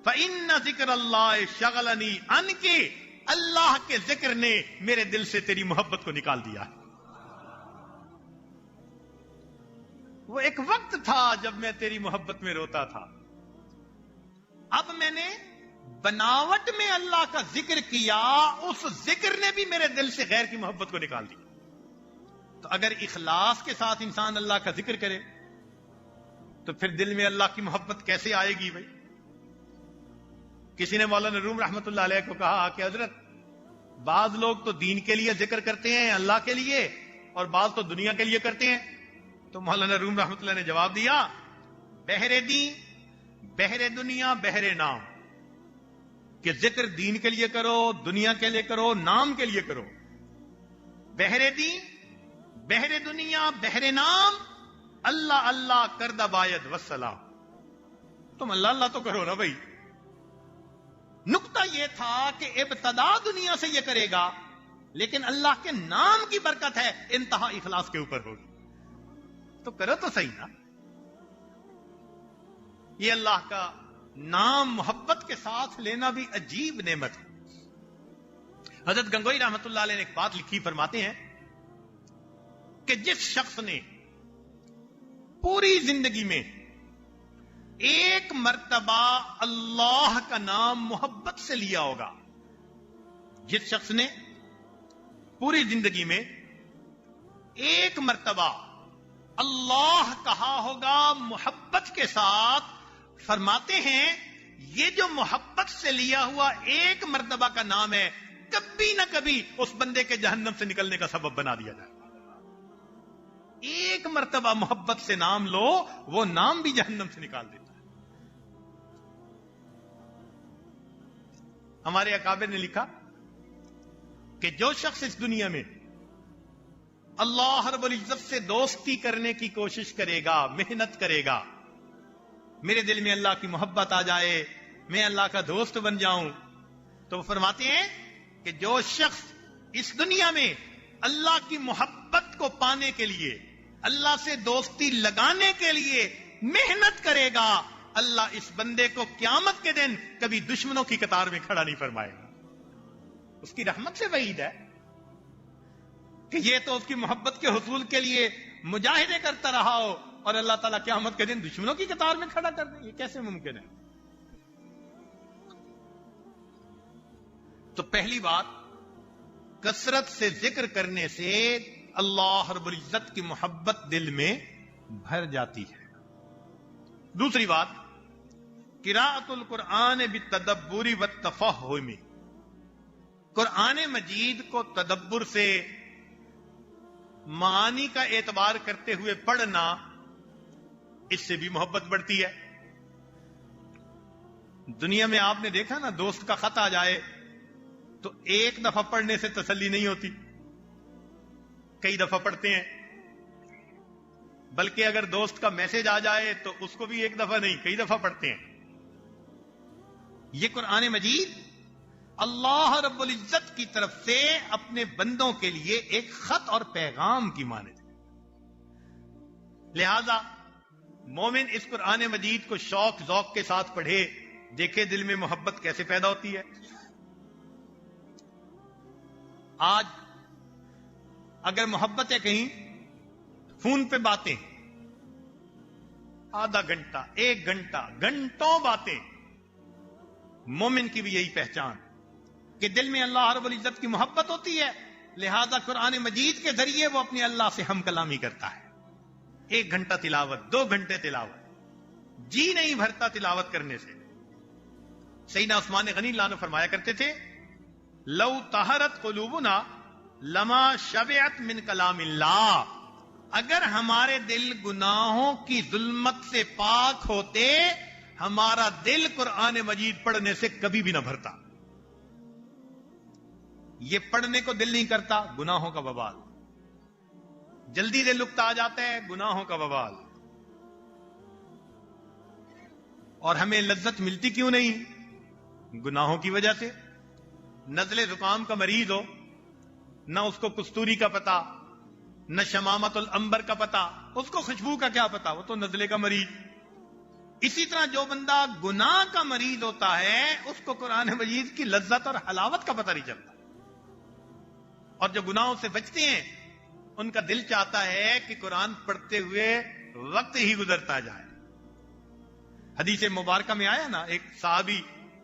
فإن ذکر اللہ شغلنی عنک اللہ کے ذکر نے میرے دل سے تیری محبت کو نکال دیا. وہ ایک وقت تھا جب میں تیری محبت میں روتا تھا. اب میں نے بناوٹ میں اللہ کا ذکر کیا اس ذکر نے بھی میرے دل سے غیر کی محبت کو نکال دی. تو اگر اخلاص کے ساتھ انسان اللہ کا ذکر کرے تو پھر دل میں اللہ کی محبت کیسے آئے گی بھائی؟ کسی نے مولانا روم رحمت اللہ علیہ کو کہا کہ حضرت بعض لوگ تو دین کے لیے ذکر کرتے ہیں اللہ کے لیے اور بعض تو دنیا کے لیے کرتے ہیں. تو مولانا روم رحمت اللہ نے جواب دیا بہر دین بہر دنیا بہر نام کہ ذکر دین کے لیے کرو دنیا کے لیے کرو نام کے لیے کرو. بہر دین بہر دنیا بہر نام اللہ اللہ کردہ باید وسلام. تم اللہ اللہ تو کرو نا بھائی. نقطہ یہ تھا کہ ابتدا دنیا سے یہ کرے گا لیکن اللہ کے نام کی برکت ہے انتہا اخلاص کے اوپر ہوگی. تو کرو تو صحیح نا. یہ اللہ کا نام محبت کے ساتھ لینا بھی عجیب نعمت ہے. حضرت گنگوئی رحمت اللہ علیہ نے ایک بات لکھی فرماتے ہیں کہ جس شخص نے پوری زندگی میں ایک مرتبہ اللہ کا نام محبت سے لیا ہوگا جس شخص نے پوری زندگی میں ایک مرتبہ اللہ کہا ہوگا محبت کے ساتھ فرماتے ہیں یہ جو محبت سے لیا ہوا ایک مرتبہ کا نام ہے کبھی نہ کبھی اس بندے کے جہنم سے نکلنے کا سبب بنا دیا جائے. ایک مرتبہ محبت سے نام لو وہ نام بھی جہنم سے نکال دیتا ہے. ہمارے اکابر نے لکھا کہ جو شخص اس دنیا میں اللہ رب العزت سے دوستی کرنے کی کوشش کرے گا محنت کرے گا میرے دل میں اللہ کی محبت آ جائے میں اللہ کا دوست بن جاؤں تو وہ فرماتے ہیں کہ جو شخص اس دنیا میں اللہ کی محبت کو پانے کے لیے اللہ سے دوستی لگانے کے لیے محنت کرے گا اللہ اس بندے کو قیامت کے دن کبھی دشمنوں کی قطار میں کھڑا نہیں فرمائے گا. اس کی رحمت سے وعید ہے کہ یہ تو اس کی محبت کے حصول کے لیے مجاہدے کرتا رہا ہو اور اللہ تعالیٰ قیامت کے دن دشمنوں کی قطار میں کھڑا کر دیں. یہ کیسے ممکن ہے؟ تو پہلی بات کثرت سے ذکر کرنے سے اللہ رب العزت کی محبت دل میں بھر جاتی ہے. دوسری بات قراءۃ القرآن بالتدبر والتفہم قرآن مجید کو تدبر سے معانی کا اعتبار کرتے ہوئے پڑھنا اس سے بھی محبت بڑھتی ہے. دنیا میں آپ نے دیکھا نا دوست کا خط آ جائے تو ایک دفعہ پڑھنے سے تسلی نہیں ہوتی کئی دفعہ پڑھتے ہیں بلکہ اگر دوست کا میسج آ جائے تو اس کو بھی ایک دفعہ نہیں کئی دفعہ پڑھتے ہیں. یہ قرآن مجید اللہ رب العزت کی طرف سے اپنے بندوں کے لیے ایک خط اور پیغام کی مانند ہے. لہذا مومن اس قرآن مجید کو شوق ذوق کے ساتھ پڑھے دیکھے دل میں محبت کیسے پیدا ہوتی ہے. آج اگر محبت ہے کہیں فون پہ باتیں آدھا گھنٹہ ایک گھنٹہ گھنٹوں باتیں. مومن کی بھی یہی پہچان کہ دل میں اللہ رب العزت کی محبت ہوتی ہے لہذا قرآن مجید کے ذریعے وہ اپنے اللہ سے ہم کلامی کرتا ہے. 1 گھنٹہ تلاوت، 2 گھنٹے تلاوت، جی نہیں بھرتا تلاوت کرنے سے. سیدنا عثمان غنی اللہ عنہ فرمایا کرتے تھے لو طہرت قلوبنا لما شبعت من کلام اللہ، اگر ہمارے دل گناہوں کی ظلمت سے پاک ہوتے ہمارا دل قرآن مجید پڑھنے سے کبھی بھی نہ بھرتا. یہ پڑھنے کو دل نہیں کرتا، گناہوں کا وبال. جلدی دل لکتا آ جاتا ہے، گناہوں کا وبال. اور ہمیں لذت ملتی کیوں نہیں؟ گناہوں کی وجہ سے. نزلے زکام کا مریض ہو، نہ اس کو کستوری کا پتا، نہ شمامت العنبر کا پتا، اس کو خوشبو کا کیا پتا، وہ تو نزلے کا مریض. اسی طرح جو بندہ گناہ کا مریض ہوتا ہے اس کو قرآن مجید کی لذت اور حلاوت کا پتہ نہیں چلتا. اور جو گناہوں سے بچتے ہیں ان کا دل چاہتا ہے کہ قرآن پڑھتے ہوئے وقت ہی گزرتا جائے. حدیث مبارکہ میں آیا نا، ایک صحابی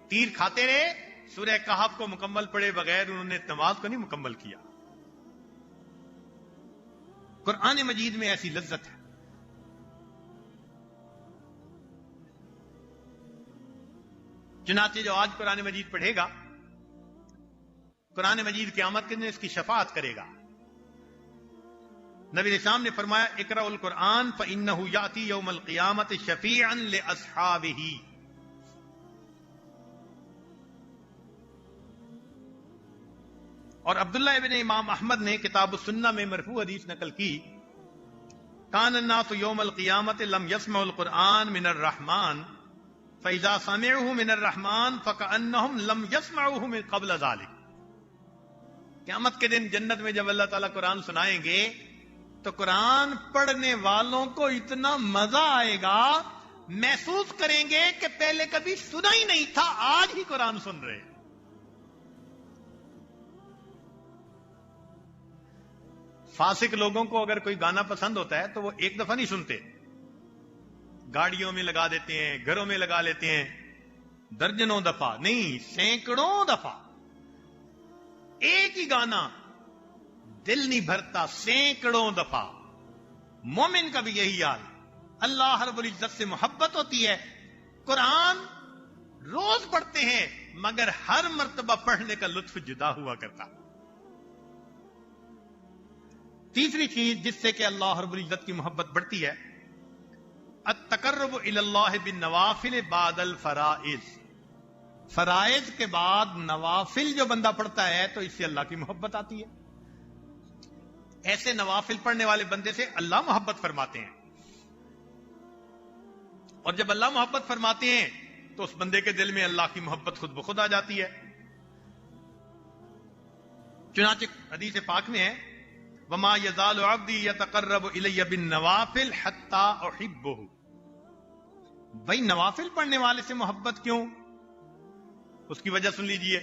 تیر کھاتے رہے، سورہ کہف کو مکمل پڑھے بغیر انہوں نے نماز کو نہیں مکمل کیا. قرآن مجید میں ایسی لذت ہے. چنانچہ جو آج قرآن مجید پڑھے گا، قرآن مجید قیامت کے دن اس کی شفاعت کرے گا. نبی اسلام نے فرمایا اقرأ القرآن فإنہ یأتی یوم القیامت شفیعا لأصحابہ. اور عبداللہ ابن امام احمد نے کتاب السنہ میں مرفوع حدیث نقل کی، کان الناس یوم القیامت لم یسمعوا القرآن من الرحمن فإذا سمعوه من الرحمن فكأنهم لم يسمعوه من قبل ذلك. قیامت کے دن جنت میں جب اللہ تعالیٰ قرآن سنائیں گے تو قرآن پڑھنے والوں کو اتنا مزہ آئے گا، محسوس کریں گے کہ پہلے کبھی سنا ہی نہیں تھا، آج ہی قرآن سن رہے. فاسق لوگوں کو اگر کوئی گانا پسند ہوتا ہے تو وہ ایک دفعہ نہیں سنتے، گاڑیوں میں لگا دیتے ہیں، گھروں میں لگا لیتے ہیں، درجنوں دفعہ نہیں، سینکڑوں دفعہ. ایک ہی گانا دل نہیں بھرتا، سینکڑوں دفعہ. مومن کا بھی یہی حال. اللہ رب العزت سے محبت ہوتی ہے، قرآن روز پڑھتے ہیں مگر ہر مرتبہ پڑھنے کا لطف جدا ہوا کرتا. تیسری چیز جس سے کہ اللہ رب العزت کی محبت بڑھتی ہے، التقرب الی اللہ بالنوافل بعد الفرائض. فرائض کے بعد نوافل جو بندہ پڑھتا ہے تو اس سے اللہ کی محبت آتی ہے. ایسے نوافل پڑھنے والے بندے سے اللہ محبت فرماتے ہیں، اور جب اللہ محبت فرماتے ہیں تو اس بندے کے دل میں اللہ کی محبت خود بخود آ جاتی ہے. چنانچہ حدیث پاک میں ہے وما یزال عبدی یتقرب الی بالنوافل حتی احبہ. بھائی نوافل پڑھنے والے سے محبت کیوں؟ اس کی وجہ سن لیجئے.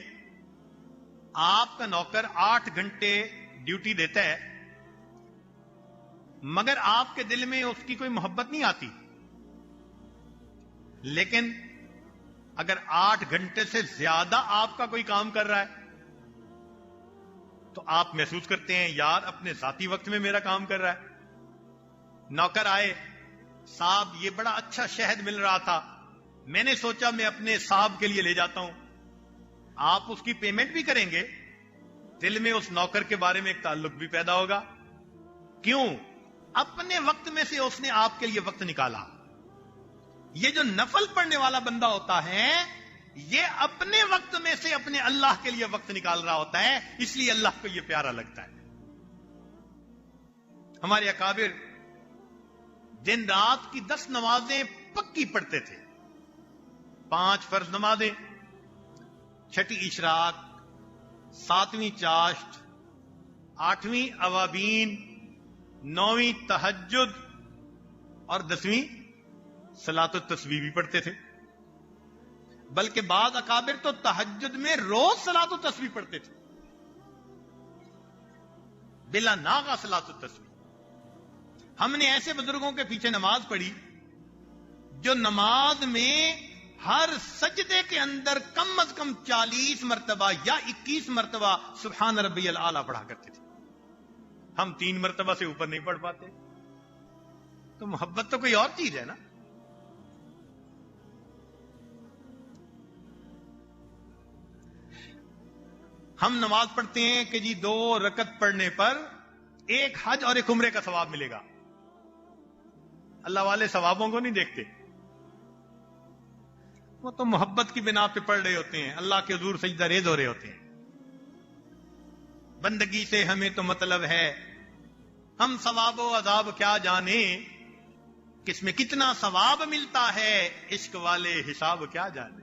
آپ کا نوکر 8 گھنٹے ڈیوٹی دیتا ہے مگر آپ کے دل میں اس کی کوئی محبت نہیں آتی. لیکن اگر 8 گھنٹے سے زیادہ آپ کا کوئی کام کر رہا ہے تو آپ محسوس کرتے ہیں یار اپنے ذاتی وقت میں میرا کام کر رہا ہے. نوکر آئے، صاحب یہ بڑا اچھا شہد مل رہا تھا، میں نے سوچا میں اپنے صاحب کے لیے لے جاتا ہوں. آپ اس کی پیمنٹ بھی کریں گے، دل میں اس نوکر کے بارے میں ایک تعلق بھی پیدا ہوگا. کیوں؟ اپنے وقت میں سے اس نے آپ کے لیے وقت نکالا. یہ جو نفل پڑھنے والا بندہ ہوتا ہے یہ اپنے وقت میں سے اپنے اللہ کے لیے وقت نکال رہا ہوتا ہے، اس لیے اللہ کو یہ پیارا لگتا ہے. ہمارے اکابر دن رات کی 10 نمازیں پکی پڑھتے تھے. 5 فرض نمازیں، 6 اشراق، 7ویں چاشت، 8ویں اوابین، 9ویں تہجد اور 10ویں صلاۃ التسبیح بھی پڑھتے تھے. بلکہ بعض اکابر تو تہجد میں روز صلاۃ التسبیح پڑھتے تھے، بلا ناغہ صلاۃ التسبیح. ہم نے ایسے بزرگوں کے پیچھے نماز پڑھی جو نماز میں ہر سجدے کے اندر کم از کم 40 مرتبہ یا 21 مرتبہ سبحان ربی الاعلیٰ پڑھا کرتے تھے. ہم 3 مرتبہ سے اوپر نہیں پڑھ پاتے. تو محبت تو کوئی اور چیز ہے نا. ہم نماز پڑھتے ہیں کہ جی 2 رکعت پڑھنے پر ایک حج اور ایک عمرے کا ثواب ملے گا. اللہ والے ثوابوں کو نہیں دیکھتے، وہ تو محبت کی بنا پہ پڑھ رہے ہوتے ہیں، اللہ کے حضور سجدہ ریز ہو رہے ہوتے ہیں. بندگی سے ہمیں تو مطلب ہے، ہم ثواب و عذاب کیا جانے، کس میں کتنا ثواب ملتا ہے، عشق والے حساب کیا جانے.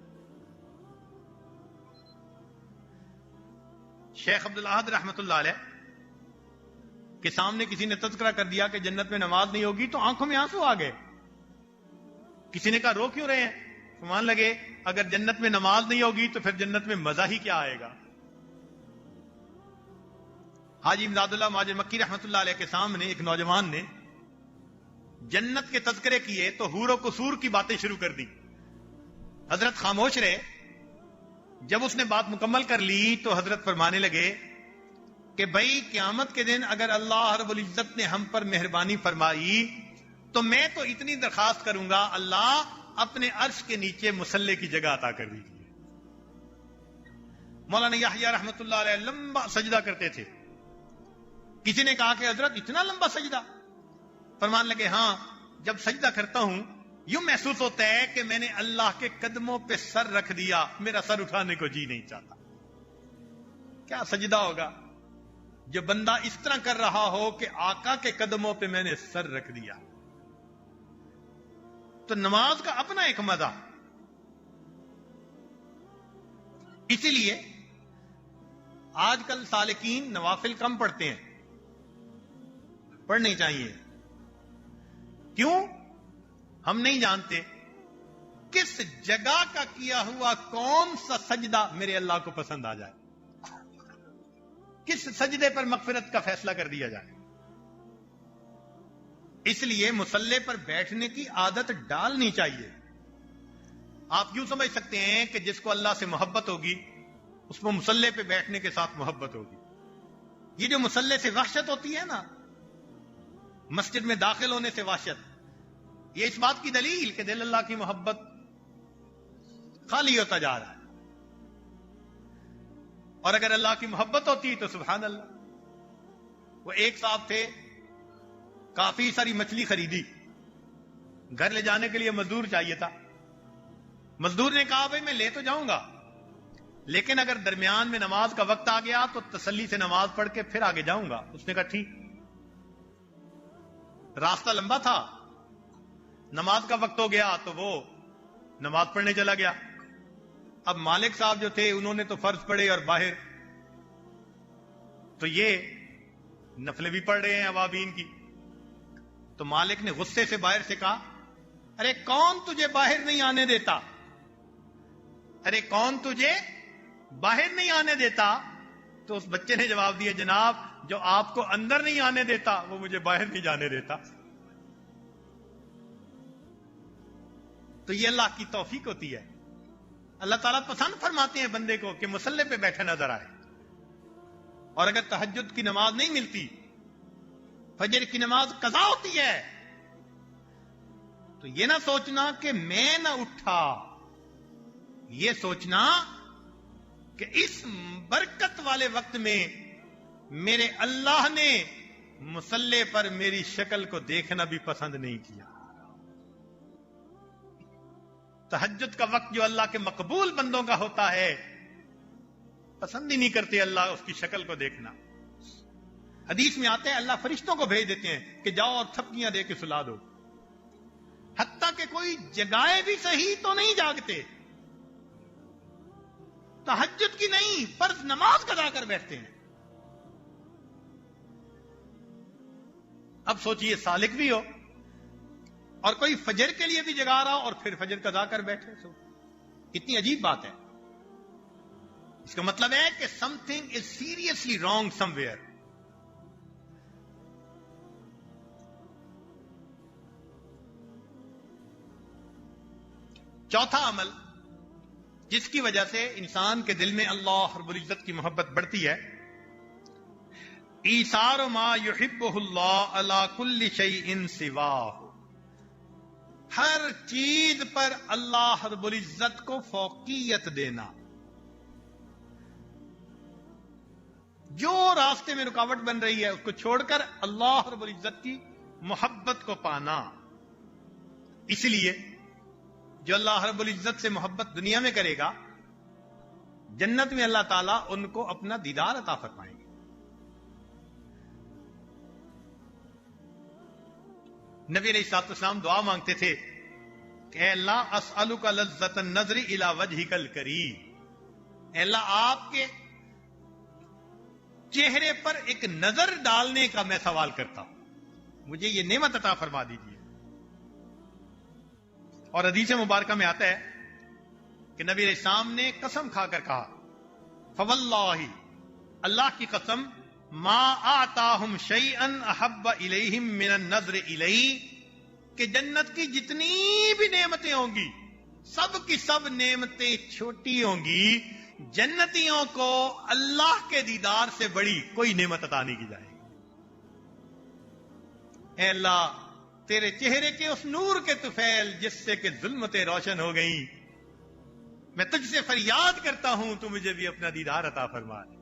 شیخ عبدالاحد رحمت اللہ علیہ کے سامنے کسی نے تذکرہ کر دیا کہ جنت میں نماز نہیں ہوگی تو آنکھوں میں آنسو آ گئے. کسی نے کہا رو کیوں رہے ہیں؟ فرمان لگے اگر جنت میں نماز نہیں ہوگی تو پھر جنت میں مزہ ہی کیا آئے گا. حاجی امداد اللہ مہاجر مکی رحمت اللہ علیہ کے سامنے ایک نوجوان نے جنت کے تذکرے کیے تو حور و قصور کی باتیں شروع کر دی. حضرت خاموش رہے. جب اس نے بات مکمل کر لی تو حضرت فرمانے لگے کہ بھائی قیامت کے دن اگر اللہ رب العزت نے ہم پر مہربانی فرمائی تو میں تو اتنی درخواست کروں گا، اللہ اپنے عرش کے نیچے مصلی کی جگہ عطا کر دیجیے. مولانا یحییٰ رحمت اللہ علیہ لمبا سجدہ کرتے تھے. کسی نے کہا کہ حضرت اتنا لمبا سجدہ؟ فرمان لگے ہاں، جب سجدہ کرتا ہوں یوں محسوس ہوتا ہے کہ میں نے اللہ کے قدموں پہ سر رکھ دیا، میرا سر اٹھانے کو جی نہیں چاہتا. کیا سجدہ ہوگا جو بندہ اس طرح کر رہا ہو کہ آقا کے قدموں پہ میں نے سر رکھ دیا. تو نماز کا اپنا ایک مزہ. اسی لیے آج کل سالکین نوافل کم پڑھتے ہیں، پڑھنے چاہیے. کیوں؟ ہم نہیں جانتے کس جگہ کا کیا ہوا کون سا سجدہ میرے اللہ کو پسند آ جائے، کس سجدے پر مغفرت کا فیصلہ کر دیا جائے. اس لیے مصلی پر بیٹھنے کی عادت ڈالنی چاہیے. آپ یوں سمجھ سکتے ہیں کہ جس کو اللہ سے محبت ہوگی اس کو مصلی پہ بیٹھنے کے ساتھ محبت ہوگی. یہ جو مصلی سے وحشت ہوتی ہے نا، مسجد میں داخل ہونے سے وحشت، یہ اس بات کی دلیل کہ دل اللہ کی محبت خالی ہوتا جا رہا ہے. اور اگر اللہ کی محبت ہوتی تو سبحان اللہ. وہ ایک صاحب تھے، کافی ساری مچھلی خریدی، گھر لے جانے کے لیے مزدور چاہیے تھا. مزدور نے کہا بھائی میں لے تو جاؤں گا لیکن اگر درمیان میں نماز کا وقت آ گیا تو تسلی سے نماز پڑھ کے پھر آگے جاؤں گا. اس نے کہا ٹھیک. راستہ لمبا تھا، نماز کا وقت ہو گیا تو وہ نماز پڑھنے چلا گیا. اب مالک صاحب جو تھے انہوں نے تو فرض پڑھے اور باہر، تو یہ نفلیں بھی پڑھ رہے ہیں اوابین کی. تو مالک نے غصے سے باہر سے کہا ارے کون تجھے باہر نہیں آنے دیتا، ارے کون تجھے باہر نہیں آنے دیتا. تو اس بچے نے جواب دیا جناب جو آپ کو اندر نہیں آنے دیتا وہ مجھے باہر نہیں جانے دیتا. تو یہ اللہ کی توفیق ہوتی ہے. اللہ تعالیٰ پسند فرماتے ہیں بندے کو کہ مصلی پہ بیٹھا نظر آئے. اور اگر تہجد کی نماز نہیں ملتی، فجر کی نماز قضا ہوتی ہے، تو یہ نہ سوچنا کہ میں نہ اٹھا، یہ سوچنا کہ اس برکت والے وقت میں میرے اللہ نے مصلی پر میری شکل کو دیکھنا بھی پسند نہیں کیا. تہجد کا وقت جو اللہ کے مقبول بندوں کا ہوتا ہے، پسند ہی نہیں کرتے اللہ اس کی شکل کو دیکھنا. حدیث میں آتے ہیں اللہ فرشتوں کو بھیج دیتے ہیں کہ جاؤ اور تھپکیاں دے کے سلا دو. حتیٰ کہ کوئی جگائے بھی صحیح تو نہیں جاگتے، تہجد کی نہیں فرض نماز قضا کر بیٹھتے ہیں. اب سوچئے سالک بھی ہو اور کوئی فجر کے لیے بھی جگا رہا اور پھر فجر قضا کر بیٹھے، کتنی عجیب بات ہے. اس کا مطلب ہے کہ some thing is seriously wrong some where. چوتھا عمل جس کی وجہ سے انسان کے دل میں اللہ رب العزت کی محبت بڑھتی ہے. ایثار ما یحبہ اللہ علی کل شیء سواہ، ہر چیز پر اللہ رب العزت کو فوقیت دینا. جو راستے میں رکاوٹ بن رہی ہے اس کو چھوڑ کر اللہ رب العزت کی محبت کو پانا. اس لیے جو اللہ رب العزت سے محبت دنیا میں کرے گا، جنت میں اللہ تعالیٰ ان کو اپنا دیدار عطا فرمائیں گے. نبی علیہ الصلوۃ والسلام دعا مانگتے تھے کہ اے اللہ اسألک لذۃ النظر الی وجہک الکریم، اے اللہ آپ کے چہرے پر ایک نظر ڈالنے کا میں سوال کرتا ہوں، مجھے یہ نعمت عطا فرما دیجیے. اور حدیث مبارکہ میں آتا ہے کہ نبی علیہ السلام نے قسم کھا کر کہا فواللہ، اللہ کی قسم، ما آتاہم شیئا احب الیہم من النظر الی، کہ جنت کی جتنی بھی نعمتیں ہوں گی سب کی سب نعمتیں چھوٹی ہوں گی، جنتیوں کو اللہ کے دیدار سے بڑی کوئی نعمت عطا نہیں کی جائے گی. اے اللہ تیرے چہرے کے اس نور کے طفیل جس سے کہ ظلمتیں روشن ہو گئیں، میں تجھ سے فریاد کرتا ہوں تو مجھے بھی اپنا دیدار عطا فرما دے.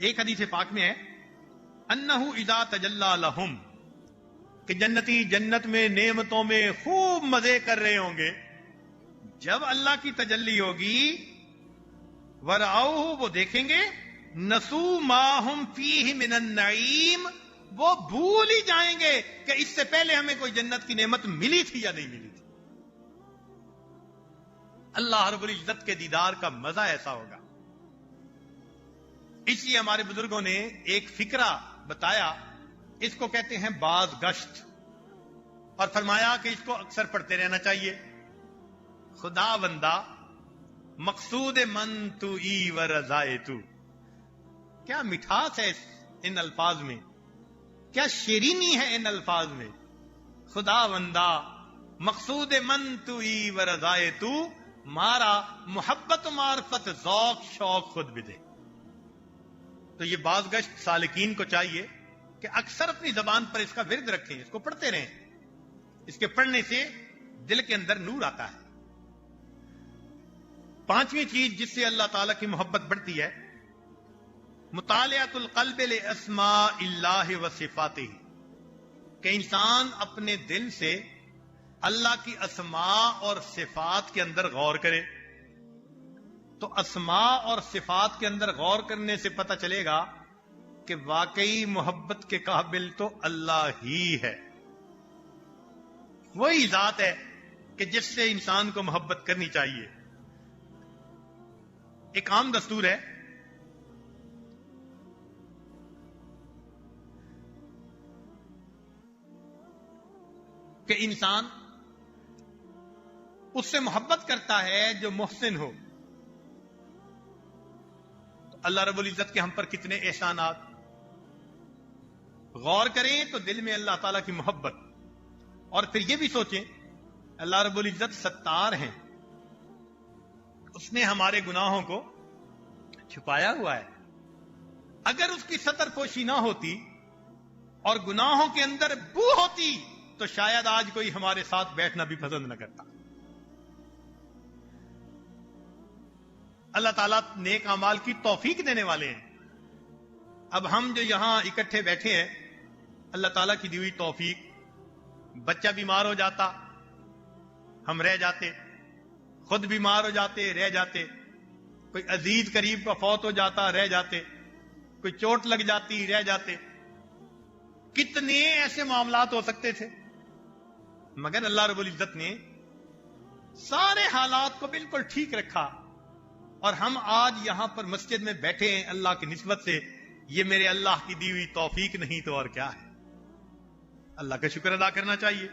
ایک حدیث پاک میں ہے انہ اذا تجلی لہم، کہ جنتی جنت میں نعمتوں میں خوب مزے کر رہے ہوں گے، جب اللہ کی تجلی ہوگی ورعوہ، وہ دیکھیں گے، نسوا ما ہم فیہ من النعیم، وہ بھول ہی جائیں گے کہ اس سے پہلے ہمیں کوئی جنت کی نعمت ملی تھی یا نہیں ملی تھی. اللہ رب العزت کے دیدار کا مزہ ایسا ہوگا. اس لیے ہمارے بزرگوں نے ایک فکرہ بتایا، اس کو کہتے ہیں باز گشت، اور فرمایا کہ اس کو اکثر پڑھتے رہنا چاہیے. خدا بندہ مقصود من تو ای و رضائے تو، کیا مٹھاس ہے ان الفاظ میں، کیا شیرینی ہے ان الفاظ میں. خدا بندہ مقصود من تو ای و رضائے تو، مارا محبت معرفت ذوق شوق خود بھی دے. تو یہ باز گشت سالکین کو چاہیے کہ اکثر اپنی زبان پر اس کا ورد رکھیں، اس کو پڑھتے رہیں. اس کے پڑھنے سے دل کے اندر نور آتا ہے. پانچویں چیز جس سے اللہ تعالیٰ کی محبت بڑھتی ہے، مطالعۃ القلب لاسماء اللہ و صفاتہ، کہ انسان اپنے دل سے اللہ کی اسماء اور صفات کے اندر غور کرے. تو اسماء اور صفات کے اندر غور کرنے سے پتہ چلے گا کہ واقعی محبت کے قابل تو اللہ ہی ہے. وہی ذات ہے کہ جس سے انسان کو محبت کرنی چاہیے. ایک عام دستور ہے کہ انسان اس سے محبت کرتا ہے جو محسن ہو. تو اللہ رب العزت کے ہم پر کتنے احسانات. غور کریں تو دل میں اللہ تعالیٰ کی محبت، اور پھر یہ بھی سوچیں اللہ رب العزت ستار ہیں، اس نے ہمارے گناہوں کو چھپایا ہوا ہے. اگر اس کی ستر پوشی نہ ہوتی اور گناہوں کے اندر بو ہوتی تو شاید آج کوئی ہمارے ساتھ بیٹھنا بھی پسند نہ کرتا. اللہ تعالیٰ نیک اعمال کی توفیق دینے والے ہیں. اب ہم جو یہاں اکٹھے بیٹھے ہیں، اللہ تعالیٰ کی دی ہوئی توفیق. بچہ بیمار ہو جاتا ہم رہ جاتے، خود بیمار ہو جاتے رہ جاتے، کوئی عزیز قریب کا فوت ہو جاتا رہ جاتے، کوئی چوٹ لگ جاتی رہ جاتے. کتنے ایسے معاملات ہو سکتے تھے، مگر اللہ رب العزت نے سارے حالات کو بالکل ٹھیک رکھا، اور ہم آج یہاں پر مسجد میں بیٹھے ہیں اللہ کی نسبت سے. یہ میرے اللہ کی دی ہوئی توفیق نہیں تو اور کیا ہے. اللہ کا شکر ادا کرنا چاہیے.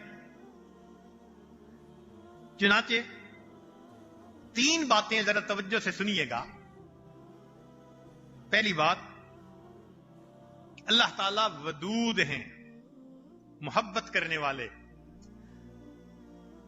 چنانچہ تین باتیں ذرا توجہ سے سنیے گا. پہلی بات، اللہ تعالی ودود ہیں، محبت کرنے والے.